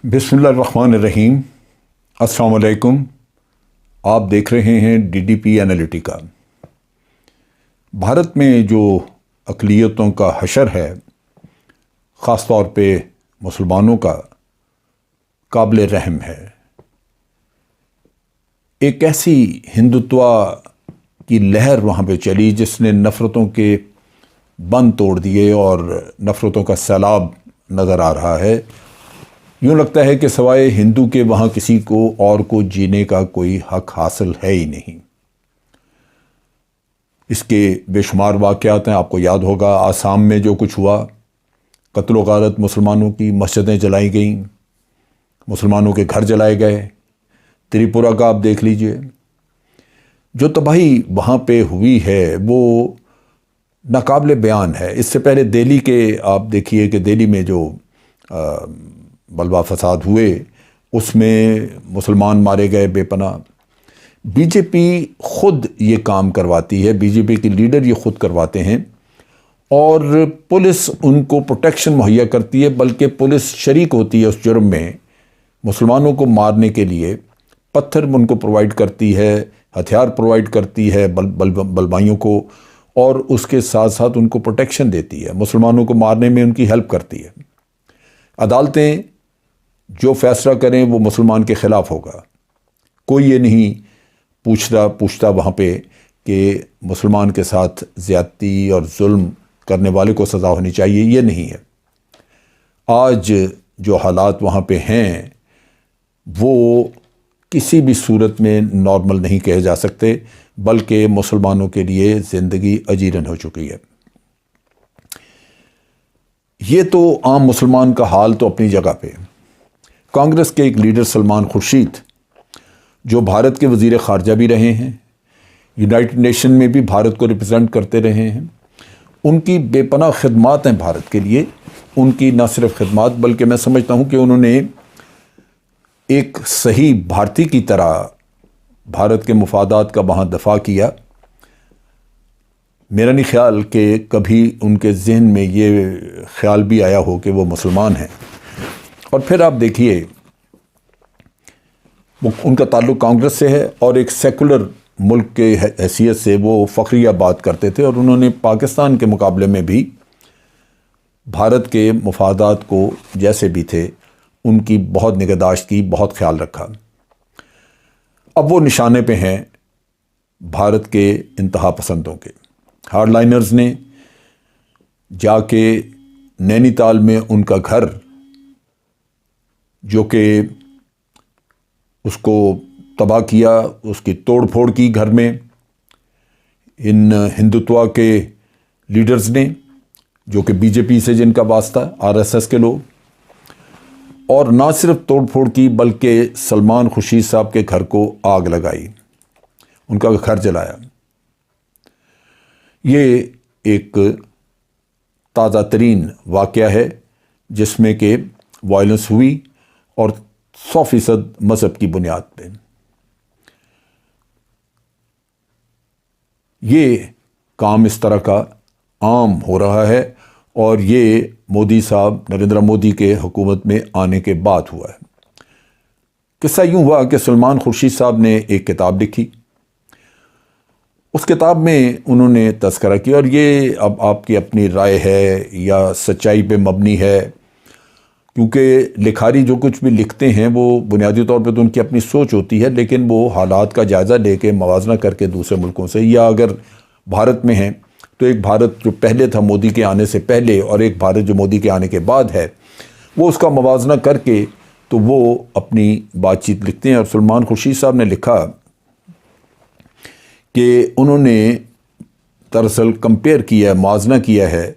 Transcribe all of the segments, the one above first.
بسم اللہ الرحمن الرحیم۔ السلام علیکم۔ آپ دیکھ رہے ہیں D D P Analytica. Bharat میں جو اقلیتوں کا حشر ہے، خاص طور پہ مسلمانوں کا، قابل رحم ہے۔ ایک ایسی ہندوتوا کی لہر وہاں پہ چلی جس نے نفرتوں کے بند توڑ دیے اور نفرتوں کا سیلاب نظر آ رہا ہے۔ یوں لگتا ہے کہ سوائے ہندو کے وہاں کسی کو اور کو جینے کا کوئی حق حاصل ہے ہی نہیں۔ اس کے بے شمار واقعات ہیں۔ آپ کو یاد ہوگا آسام میں جو کچھ ہوا، قتل و غارت مسلمانوں کی، مسجدیں جلائی گئیں، مسلمانوں کے گھر جلائے گئے۔ تریپورہ کا آپ دیکھ لیجئے، جو تباہی وہاں پہ ہوئی ہے وہ ناقابل بیان ہے۔ اس سے پہلے دہلی کے آپ دیکھیے کہ دہلی میں جو بلوا فساد ہوئے، اس میں مسلمان مارے گئے بے پناہ۔ بی جے پی خود یہ کام کرواتی ہے، بی جے پی کے لیڈر یہ خود کرواتے ہیں، اور پولیس ان کو پروٹیکشن مہیا کرتی ہے، بلکہ پولیس شریک ہوتی ہے اس جرم میں۔ مسلمانوں کو مارنے کے لیے پتھر ان کو پرووائڈ کرتی ہے، ہتھیار پرووائڈ کرتی ہے بلوائیوں کو، اور اس کے ساتھ ساتھ ان کو پروٹیکشن دیتی ہے، مسلمانوں کو مارنے میں ان کی ہیلپ کرتی ہے۔ عدالتیں جو فیصلہ کریں وہ مسلمان کے خلاف ہوگا۔ کوئی یہ نہیں پوچھتا وہاں پہ کہ مسلمان کے ساتھ زیادتی اور ظلم کرنے والے کو سزا ہونی چاہیے، یہ نہیں ہے۔ آج جو حالات وہاں پہ ہیں وہ کسی بھی صورت میں نارمل نہیں کہے جا سکتے، بلکہ مسلمانوں کے لیے زندگی اجیرن ہو چکی ہے۔ یہ تو عام مسلمان کا حال تو اپنی جگہ پہ۔ کانگریس کے ایک لیڈر سلمان خورشید، جو بھارت کے وزیر خارجہ بھی رہے ہیں، یونائٹڈ نیشن میں بھی بھارت کو ریپرزینٹ کرتے رہے ہیں، ان کی بے پناہ خدمات ہیں بھارت کے لیے۔ ان کی نہ صرف خدمات، بلکہ میں سمجھتا ہوں کہ انہوں نے ایک صحیح بھارتی کی طرح بھارت کے مفادات کا وہاں دفاع کیا۔ میرا نہیں خیال کہ کبھی ان کے ذہن میں یہ خیال بھی آیا ہو کہ وہ مسلمان ہیں۔ اور پھر آپ دیکھیے ان کا تعلق کانگریس سے ہے، اور ایک سیکولر ملک کے حیثیت سے وہ فخریہ بات کرتے تھے، اور انہوں نے پاکستان کے مقابلے میں بھی بھارت کے مفادات کو جیسے بھی تھے ان کی بہت نگہداشت کی، بہت خیال رکھا۔ اب وہ نشانے پہ ہیں بھارت کے انتہا پسندوں کے۔ ہارڈ لائنرز نے جا کے نینی تال میں ان کا گھر، جو کہ اس کو تباہ کیا، اس کی توڑ پھوڑ کی گھر میں ان ہندوتوا کے لیڈرز نے، جو کہ بی جے پی سے جن کا واسطہ، آر ایس ایس کے لوگ، اور نہ صرف توڑ پھوڑ کی بلکہ سلمان خورشید صاحب کے گھر کو آگ لگائی، ان کا گھر جلایا۔ یہ ایک تازہ ترین واقعہ ہے جس میں کہ وائلنس ہوئی، اور 100% مذہب کی بنیاد پہ۔ یہ کام اس طرح کا عام ہو رہا ہے، اور یہ مودی صاحب، نریندر مودی کے حکومت میں آنے کے بعد ہوا ہے۔ قصہ یوں ہوا کہ سلمان خورشید صاحب نے ایک کتاب لکھی۔ اس کتاب میں انہوں نے تذکرہ کیا، اور یہ اب آپ کی اپنی رائے ہے یا سچائی پہ مبنی ہے، کیونکہ لکھاری جو کچھ بھی لکھتے ہیں وہ بنیادی طور پہ تو ان کی اپنی سوچ ہوتی ہے، لیکن وہ حالات کا جائزہ لے کے موازنہ کر کے دوسرے ملکوں سے، یا اگر بھارت میں ہیں تو ایک بھارت جو پہلے تھا مودی کے آنے سے پہلے، اور ایک بھارت جو مودی کے آنے کے بعد ہے، وہ اس کا موازنہ کر کے تو وہ اپنی بات چیت لکھتے ہیں۔ اور سلمان خورشید صاحب نے لکھا کہ انہوں نے دراصل کمپیئر کیا، موازنہ کیا ہے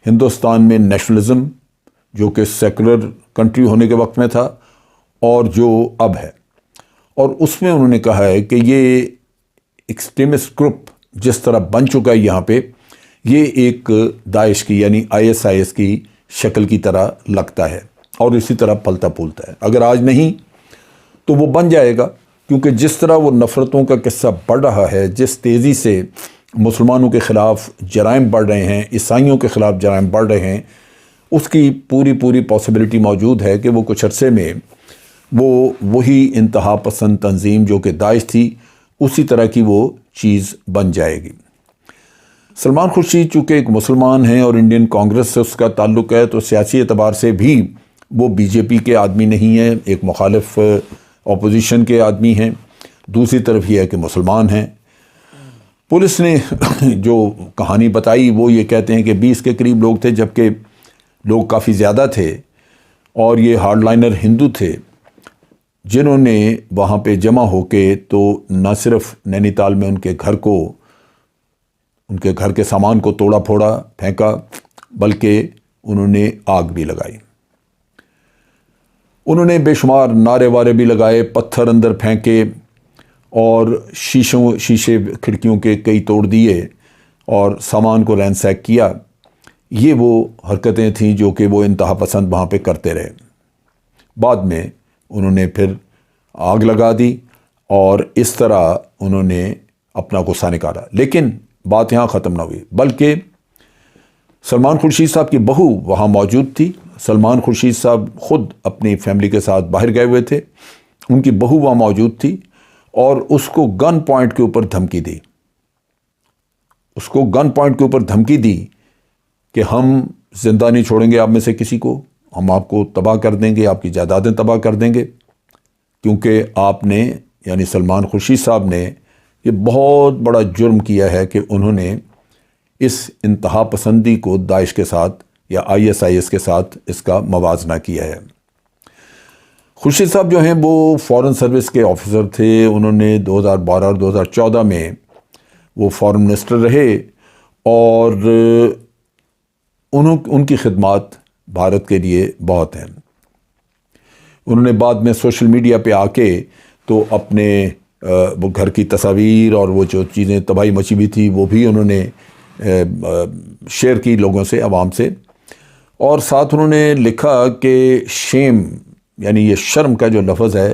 ہندوستان میں نیشنلزم، جو کہ سیکولر کنٹری ہونے کے وقت میں تھا، اور جو اب ہے، اور اس میں انہوں نے کہا ہے کہ یہ ایکسٹریمسٹ گروپ جس طرح بن چکا ہے یہاں پہ، یہ ایک داعش کی یعنی ISIS کی شکل کی طرح لگتا ہے، اور اسی طرح پلتا پھولتا ہے۔ اگر آج نہیں تو وہ بن جائے گا، کیونکہ جس طرح وہ نفرتوں کا قصہ بڑھ رہا ہے، جس تیزی سے مسلمانوں کے خلاف جرائم بڑھ رہے ہیں، عیسائیوں کے خلاف جرائم بڑھ رہے ہیں، اس کی پوری پاسبلٹی موجود ہے کہ وہ کچھ عرصے میں وہی انتہا پسند تنظیم جو کہ داعش تھی اسی طرح کی وہ چیز بن جائے گی۔ سلمان خورشید چونکہ ایک مسلمان ہیں اور انڈین کانگریس سے اس کا تعلق ہے، تو سیاسی اعتبار سے بھی وہ بی جے پی کے آدمی نہیں ہیں، ایک مخالف اپوزیشن کے آدمی ہیں۔ دوسری طرف یہ ہے کہ مسلمان ہیں۔ پولیس نے جو کہانی بتائی وہ یہ کہتے ہیں کہ 20 کے قریب لوگ تھے، جبکہ لوگ کافی زیادہ تھے، اور یہ ہارڈ لائنر ہندو تھے جنہوں نے وہاں پہ جمع ہو کے تو نہ صرف نینی تال میں ان کے گھر کے سامان کو توڑا پھوڑا پھینکا، بلکہ انہوں نے آگ بھی لگائی۔ انہوں نے بے شمار نعرے وارے بھی لگائے، پتھر اندر پھینکے، اور شیشے کھڑکیوں کے کئی توڑ دیے اور سامان کو رینسیک کیا۔ یہ وہ حرکتیں تھیں جو کہ وہ انتہا پسند وہاں پہ کرتے رہے۔ بعد میں انہوں نے پھر آگ لگا دی اور اس طرح انہوں نے اپنا غصہ نکالا۔ لیکن بات یہاں ختم نہ ہوئی، بلکہ سلمان خورشید صاحب کی بہو وہاں موجود تھی۔ سلمان خورشید صاحب خود اپنی فیملی کے ساتھ باہر گئے ہوئے تھے، ان کی بہو وہاں موجود تھی اور اس کو گن پوائنٹ کے اوپر دھمکی دی۔ اس کو گن پوائنٹ کے اوپر دھمکی دی کہ ہم زندہ نہیں چھوڑیں گے آپ میں سے کسی کو، ہم آپ کو تباہ کر دیں گے، آپ کی جائیدادیں تباہ کر دیں گے، کیونکہ آپ نے یعنی سلمان خورشید صاحب نے یہ بہت بڑا جرم کیا ہے کہ انہوں نے اس انتہا پسندی کو داعش کے ساتھ یا ISIS کے ساتھ اس کا موازنہ کیا ہے۔ خورشید صاحب جو ہیں وہ فارن سروس کے آفیسر تھے، انہوں نے 2012 اور 2014 میں وہ فارن منسٹر رہے، اور ان کی خدمات بھارت کے لیے بہت ہیں۔ انہوں نے بعد میں سوشل میڈیا پہ آ کے تو اپنے وہ گھر کی تصاویر اور وہ جو چیزیں تباہی مچی ہوئی تھی وہ بھی انہوں نے شیئر کی لوگوں سے، عوام سے، اور ساتھ انہوں نے لکھا کہ شیم یعنی یہ شرم کا جو لفظ ہے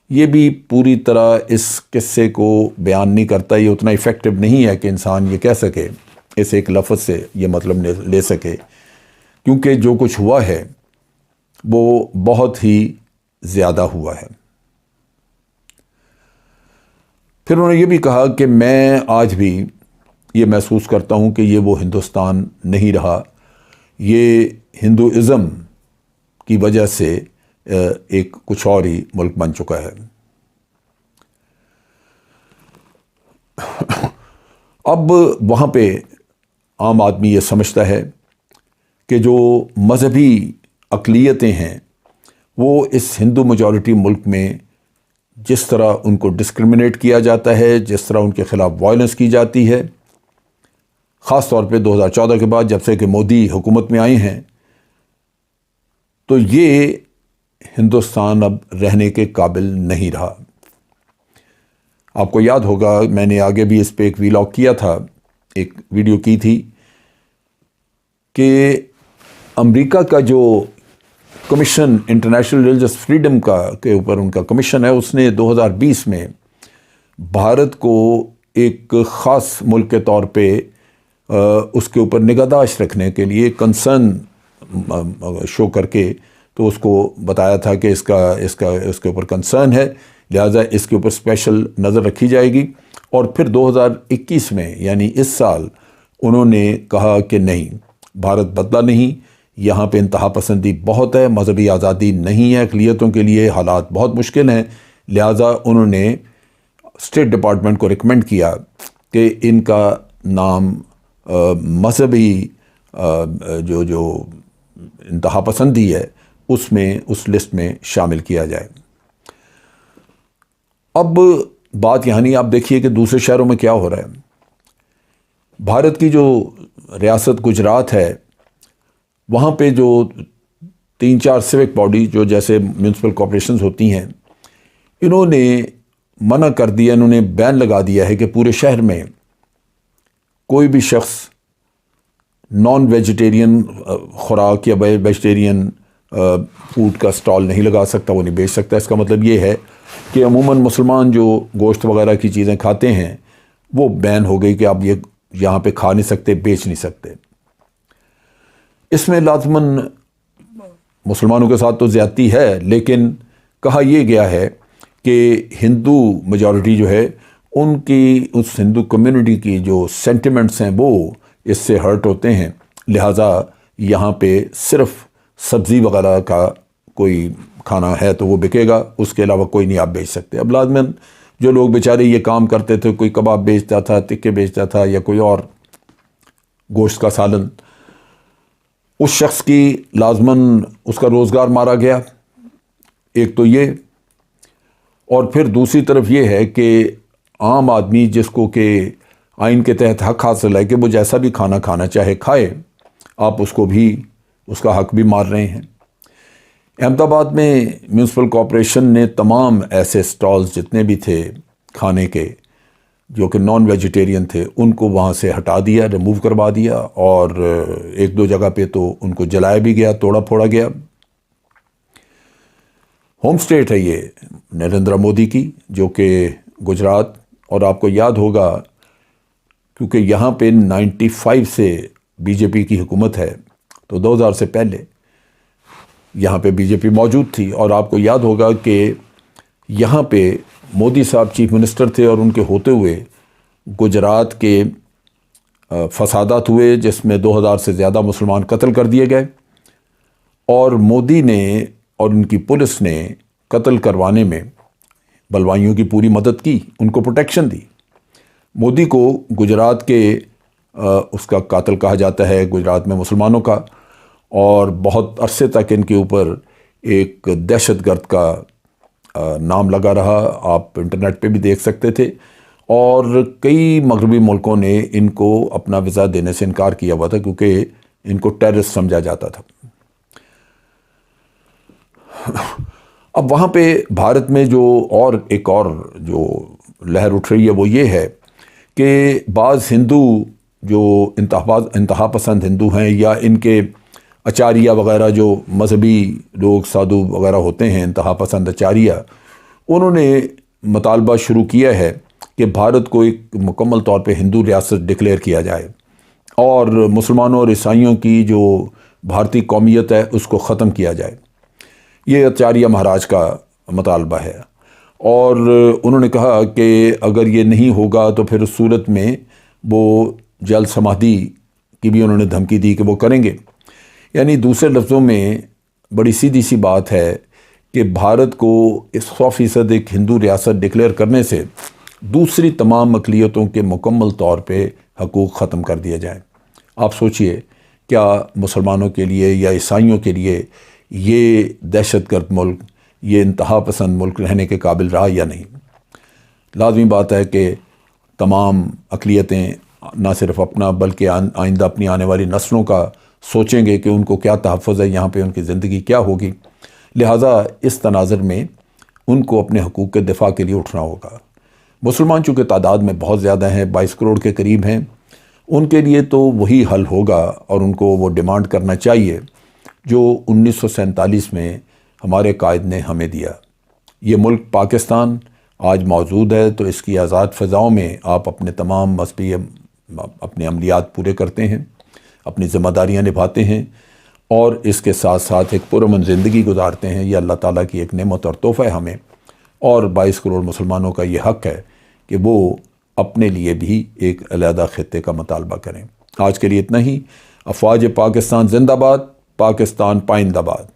یہ بھی پوری طرح اس قصے کو بیان نہیں کرتا، یہ اتنا ایفیکٹو نہیں ہے کہ انسان یہ کہہ سکے اس ایک لفظ سے یہ مطلب لے سکے، کیونکہ جو کچھ ہوا ہے وہ بہت ہی زیادہ ہوا ہے۔ پھر انہوں نے یہ بھی کہا کہ میں آج بھی یہ محسوس کرتا ہوں کہ یہ وہ ہندوستان نہیں رہا، یہ ہندوازم کی وجہ سے ایک کچھ اور ہی ملک بن چکا ہے۔ اب وہاں پہ عام آدمی یہ سمجھتا ہے کہ جو مذہبی اقلیتیں ہیں وہ اس ہندو میجورٹی ملک میں جس طرح ان کو ڈسکرمنیٹ کیا جاتا ہے، جس طرح ان کے خلاف وائلنس کی جاتی ہے، خاص طور پہ 2014 کے بعد جب سے کہ مودی حکومت میں آئے ہیں، تو یہ ہندوستان اب رہنے کے قابل نہیں رہا۔ آپ کو یاد ہوگا میں نے آگے بھی اس پہ ایک ویلاگ کیا تھا، ایک ویڈیو کی تھی، کہ امریکہ کا جو کمیشن انٹرنیشنل ریلیجس فریڈم کے اوپر ان کا کمیشن ہے، اس نے 2020 میں بھارت کو ایک خاص ملک کے طور پہ اس کے اوپر نگہداشت رکھنے کے لیے کنسرن شو کر کے تو اس کو بتایا تھا کہ اس کے اوپر کنسرن ہے، لہٰذا اس کے اوپر اسپیشل نظر رکھی جائے گی۔ اور پھر 2021 میں یعنی اس سال انہوں نے کہا کہ نہیں، بھارت بدلا نہیں، یہاں پہ انتہا پسندی بہت ہے، مذہبی آزادی نہیں ہے، اقلیتوں کے لیے حالات بہت مشکل ہیں، لہٰذا انہوں نے اسٹیٹ ڈپارٹمنٹ کو ریکمینڈ کیا کہ ان کا نام مذہبی جو انتہا پسندی ہے اس لسٹ میں شامل کیا جائے۔ اب بات یہاں نہیں، آپ دیکھیے کہ دوسرے شہروں میں کیا ہو رہا ہے۔ بھارت کی جو ریاست گجرات ہے، وہاں پہ جو 3-4 سیوک باڈی جو جیسے میونسپل کارپوریشنز ہوتی ہیں، انہوں نے منع کر دیا، انہوں نے بین لگا دیا ہے کہ پورے شہر میں کوئی بھی شخص نان ویجیٹیرین خوراک یا ویجیٹیرین فوڈ کا سٹال نہیں لگا سکتا، وہ نہیں بیچ سکتا۔ اس کا مطلب یہ ہے کہ عموماً مسلمان جو گوشت وغیرہ کی چیزیں کھاتے ہیں وہ بین ہو گئی کہ آپ یہ یہاں پہ کھا نہیں سکتے، بیچ نہیں سکتے۔ اس میں لازماً مسلمانوں کے ساتھ تو زیادتی ہے، لیکن کہا یہ گیا ہے کہ ہندو میجورٹی جو ہے ان کی، اس ہندو کمیونٹی کی جو سینٹیمنٹس ہیں وہ اس سے ہرٹ ہوتے ہیں، لہٰذا یہاں پہ صرف سبزی وغیرہ کا کوئی کھانا ہے تو وہ بکے گا، اس کے علاوہ کوئی نہیں آپ بیچ سکتے۔ اب لازماً جو لوگ بیچارے یہ کام کرتے تھے، کوئی کباب بیچتا تھا، ٹکے بیچتا تھا، یا کوئی اور گوشت کا سالن، اس شخص کی لازماً اس کا روزگار مارا گیا، ایک تو یہ، اور پھر دوسری طرف یہ ہے کہ عام آدمی جس کو کہ آئین کے تحت حق حاصل ہے کہ وہ جیسا بھی کھانا کھانا چاہے کھائے، آپ اس کو بھی، اس کا حق بھی مار رہے ہیں۔ احمد آباد میں میونسپل کارپوریشن نے تمام ایسے سٹالز جتنے بھی تھے کھانے کے جو کہ نان ویجیٹیرین تھے ان کو وہاں سے ہٹا دیا، ریموو کروا دیا، اور ایک دو جگہ پہ تو ان کو جلایا بھی گیا، توڑا پھوڑا گیا۔ ہوم اسٹیٹ ہے یہ نریندر مودی کی، جو کہ گجرات، اور آپ کو یاد ہوگا کیونکہ یہاں پہ 95 سے بی جے پی کی حکومت ہے، تو 2000 سے پہلے یہاں پہ بی جے پی موجود تھی، اور آپ کو یاد ہوگا کہ یہاں پہ مودی صاحب چیف منسٹر تھے، اور ان کے ہوتے ہوئے گجرات کے فسادات ہوئے جس میں 2000 سے زیادہ مسلمان قتل کر دیے گئے، اور مودی نے اور ان کی پولیس نے قتل کروانے میں بلوائیوں کی پوری مدد کی، ان کو پروٹیکشن دی۔ مودی کو گجرات کے اس کا قاتل کہا جاتا ہے، گجرات میں مسلمانوں کا، اور بہت عرصے تک ان کے اوپر ایک دہشت گرد کا نام لگا رہا، آپ انٹرنیٹ پہ بھی دیکھ سکتے تھے، اور کئی مغربی ملکوں نے ان کو اپنا ویزا دینے سے انکار کیا ہوا تھا کیونکہ ان کو ٹیررسٹ سمجھا جاتا تھا۔ اب وہاں پہ بھارت میں جو ایک اور جو لہر اٹھ رہی ہے وہ یہ ہے کہ بعض ہندو جو انتہا پسند ہندو ہیں، یا ان کے اچاریہ وغیرہ جو مذہبی لوگ سادھو وغیرہ ہوتے ہیں، انتہا پسند اچاریہ، انہوں نے مطالبہ شروع کیا ہے کہ بھارت کو ایک مکمل طور پہ ہندو ریاست ڈکلیئر کیا جائے، اور مسلمانوں اور عیسائیوں کی جو بھارتی قومیت ہے اس کو ختم کیا جائے۔ یہ اچاریہ مہاراج کا مطالبہ ہے، اور انہوں نے کہا کہ اگر یہ نہیں ہوگا تو پھر اس صورت میں وہ جل سمادھی کی بھی انہوں نے دھمکی دی کہ وہ کریں گے۔ یعنی دوسرے لفظوں میں بڑی سیدھی سی بات ہے کہ بھارت کو 100% ایک ہندو ریاست ڈکلیئر کرنے سے دوسری تمام اقلیتوں کے مکمل طور پہ حقوق ختم کر دیے جائیں۔ آپ سوچئے کیا مسلمانوں کے لیے یا عیسائیوں کے لیے یہ دہشت گرد ملک، یہ انتہا پسند ملک رہنے کے قابل رہا یا نہیں؟ لازمی بات ہے کہ تمام اقلیتیں نہ صرف اپنا بلکہ آئندہ اپنی آنے والی نسلوں کا سوچیں گے کہ ان کو کیا تحفظ ہے، یہاں پہ ان کی زندگی کیا ہوگی، لہٰذا اس تناظر میں ان کو اپنے حقوق کے دفاع کے لیے اٹھنا ہوگا۔ مسلمان چونکہ تعداد میں بہت زیادہ ہیں، 22 کروڑ کے قریب ہیں، ان کے لیے تو وہی حل ہوگا، اور ان کو وہ ڈیمانڈ کرنا چاہیے جو 1947 میں ہمارے قائد نے ہمیں دیا۔ یہ ملک پاکستان آج موجود ہے تو اس کی آزاد فضاؤں میں آپ اپنے تمام مذہبی اپنے عملیات پورے کرتے ہیں، اپنی ذمہ داریاں نبھاتے ہیں، اور اس کے ساتھ ساتھ ایک پرامن زندگی گزارتے ہیں۔ یہ اللہ تعالیٰ کی ایک نعمت اور تحفہ ہے ہمیں، اور 22 کروڑ مسلمانوں کا یہ حق ہے کہ وہ اپنے لیے بھی ایک علیحدہ خطے کا مطالبہ کریں۔ آج کے لیے اتنا ہی۔ افواج پاکستان زندہ باد، پاکستان پائندہ باد۔